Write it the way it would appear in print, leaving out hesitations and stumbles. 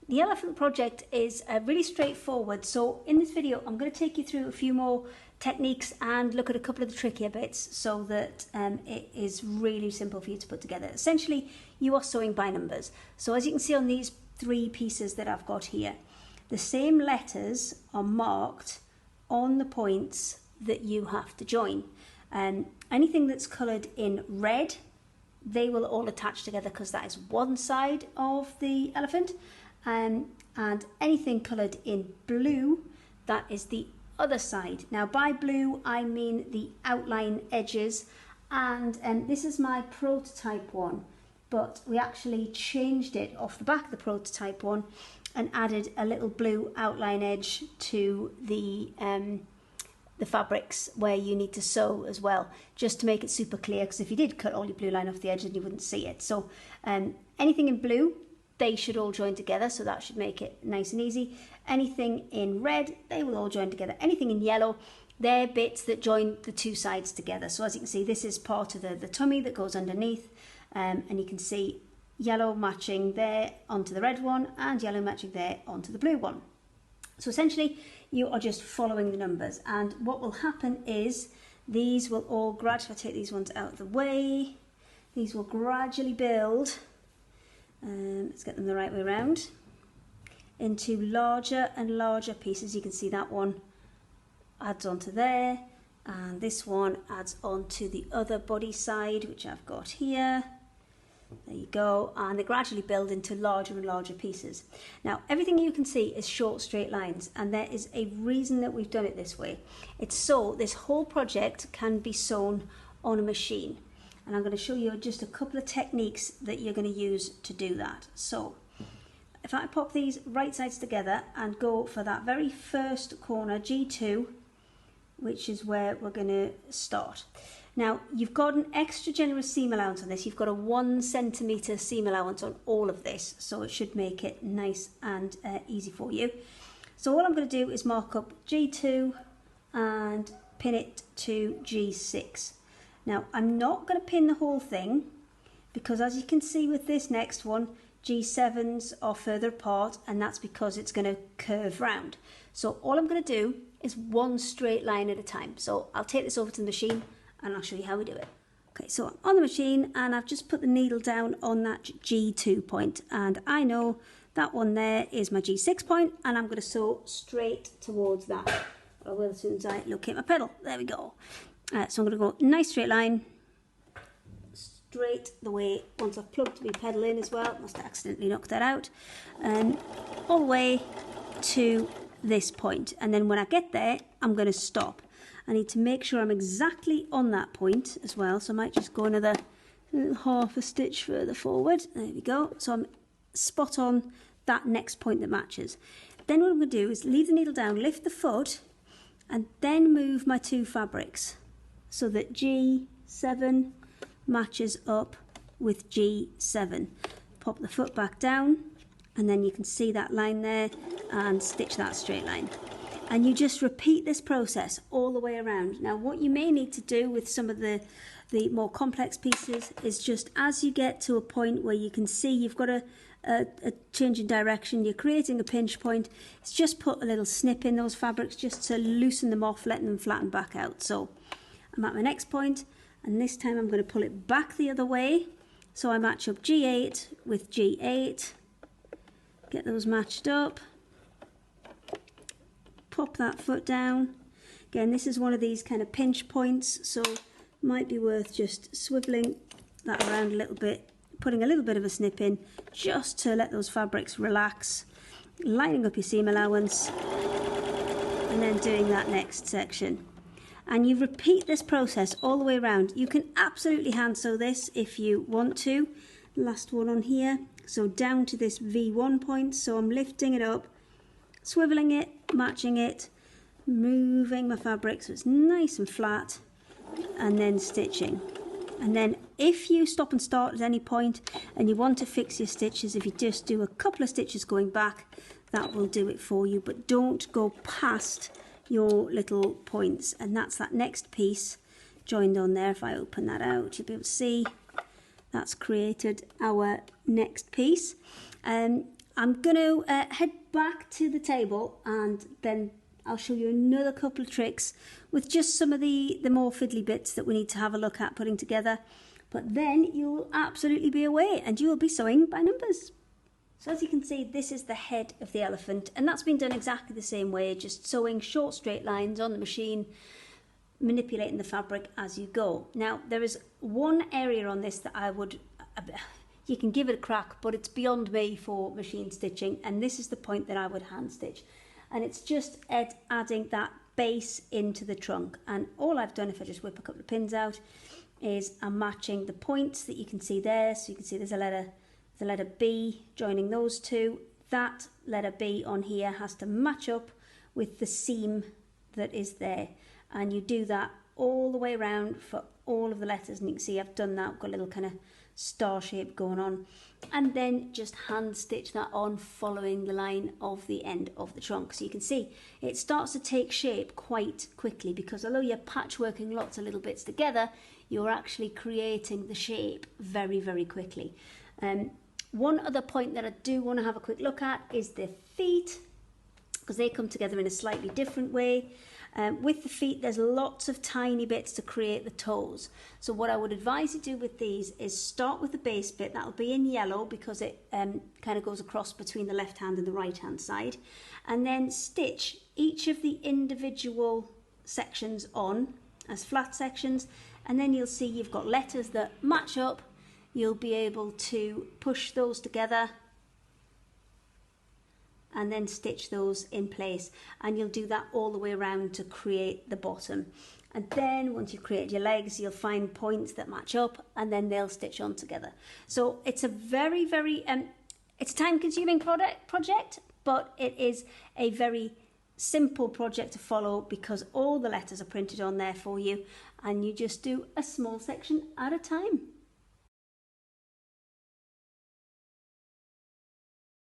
the elephant project is really straightforward. So in this video, I'm going to take you through a few more techniques and look at a couple of the trickier bits so that it is really simple for you to put together. Essentially, you are sewing by numbers. So as you can see on these 3 pieces that I've got here, the same letters are marked on the points that you have to join. Anything that's coloured in red, they will all attach together because that is one side of the elephant. And anything coloured in blue, that is the other side. Now by blue I mean the outline edges, and this is my prototype one, but we actually changed it off the back of the prototype one and added a little blue outline edge to the fabrics where you need to sew as well, just to make it super clear, because if you did cut all your blue line off the edge then you wouldn't see it. So anything in blue, they should all join together, so that should make it nice and easy. Anything in red, they will all join together. Anything in yellow, they're bits that join the 2 sides together. So as you can see, this is part of the tummy that goes underneath, and you can see yellow matching there onto the red one and yellow matching there onto the blue one. So essentially you are just following the numbers, and what will happen is these will all gradually, if I take these ones out of the way, these will gradually build, let's get them the right way around, into larger and larger pieces. You can see that one adds onto there, and this one adds onto the other body side, which I've got here. There you go, and they gradually build into larger and larger pieces. Now everything you can see is short straight lines, and there is a reason that we've done it this way. It's so this whole project can be sewn on a machine, and I'm going to show you just a couple of techniques that you're going to use to do that. So if I pop these right sides together and go for that very first corner, G2, which is where we're going to start. Now you've got an extra generous seam allowance on this. You've got a 1 centimetre seam allowance on all of this, so it should make it nice and easy for you. So all I'm going to do is mark up G2 and pin it to G6. Now I'm not going to pin the whole thing, because as you can see with this next one, G7s are further apart, and that's because it's going to curve round. So all I'm going to do is 1 straight line at a time. So I'll take this over to the machine and I'll show you how we do it. Okay, so I'm on the machine and I've just put the needle down on that G2 point, and I know that one there is my G6 point, and I'm going to sew straight towards that. I will as soon as I locate my pedal. There we go. So I'm going to go nice straight line, straight the way, once I've plugged my pedal in as well, must have accidentally knocked that out, all the way to this point. And then when I get there, I'm going to stop. I need to make sure I'm exactly on that point as well, so I might just go another half a stitch further forward. There we go. So I'm spot on that next point that matches. Then what I'm going to do is leave the needle down, lift the foot, and then move my 2 fabrics so that G7 matches up with G7. Pop the foot back down, and then you can see that line there, and stitch that straight line. And you just repeat this process all the way around. Now what you may need to do with some of the more complex pieces is, just as you get to a point where you can see you've got a change in direction, you're creating a pinch point, it's just put a little snip in those fabrics just to loosen them off, letting them flatten back out. So I'm at my next point, and this time I'm going to pull it back the other way, so I match up G8 with G8, get those matched up, pop that foot down. Again, this is one of these kind of pinch points, so might be worth just swiveling that around a little bit, putting a little bit of a snip in just to let those fabrics relax, lining up your seam allowance, and then doing that next section. And you repeat this process all the way around. You can absolutely hand sew this if you want to. Last one on here, so down to this V1 point, so I'm lifting it up, swiveling it, matching it, moving my fabric so it's nice and flat, and then stitching. And then if you stop and start at any point and you want to fix your stitches, if you just do a couple of stitches going back, that will do it for you, but don't go past your little points. And that's that next piece joined on there. If I open that out, you'll be able to see that's created our next piece. I'm going to head back to the table, and then I'll show you another couple of tricks with just some of the more fiddly bits that we need to have a look at putting together. But then you'll absolutely be away and you will be sewing by numbers. So as you can see, this is the head of the elephant, and that's been done exactly the same way, just sewing short straight lines on the machine, manipulating the fabric as you go. Now there is one area on this that I would, you can give it a crack, but it's beyond me for machine stitching, and this is the point that I would hand stitch, and it's just adding that base into the trunk. And all I've done, if I just whip a couple of pins out, is I'm matching the points that you can see there. So you can see there's a letter B joining those two. That letter B on here has to match up with the seam that is there, and you do that all the way around for all of the letters, and you can see I've done that. I've got a little kind of star shape going on, and then just hand stitch that on following the line of the end of the trunk. So you can see it starts to take shape quite quickly, because although you're patchworking lots of little bits together, you're actually creating the shape very, very quickly. One other point that I do want to have a quick look at is the feet, because they come together in a slightly different way. With the feet, there's lots of tiny bits to create the toes. So what I would advise you do with these is start with the base bit. That'll be in yellow because it kind of goes across between the left hand and the right hand side. And then stitch each of the individual sections on as flat sections. And then you'll see you've got letters that match up. You'll be able to push those together and then stitch those in place, and you'll do that all the way around to create the bottom. And then once you've created your legs, you'll find points that match up, and then they'll stitch on together. So it's a very, very it's a time-consuming project, but it is a very simple project to follow, because all the letters are printed on there for you, and you just do a small section at a time.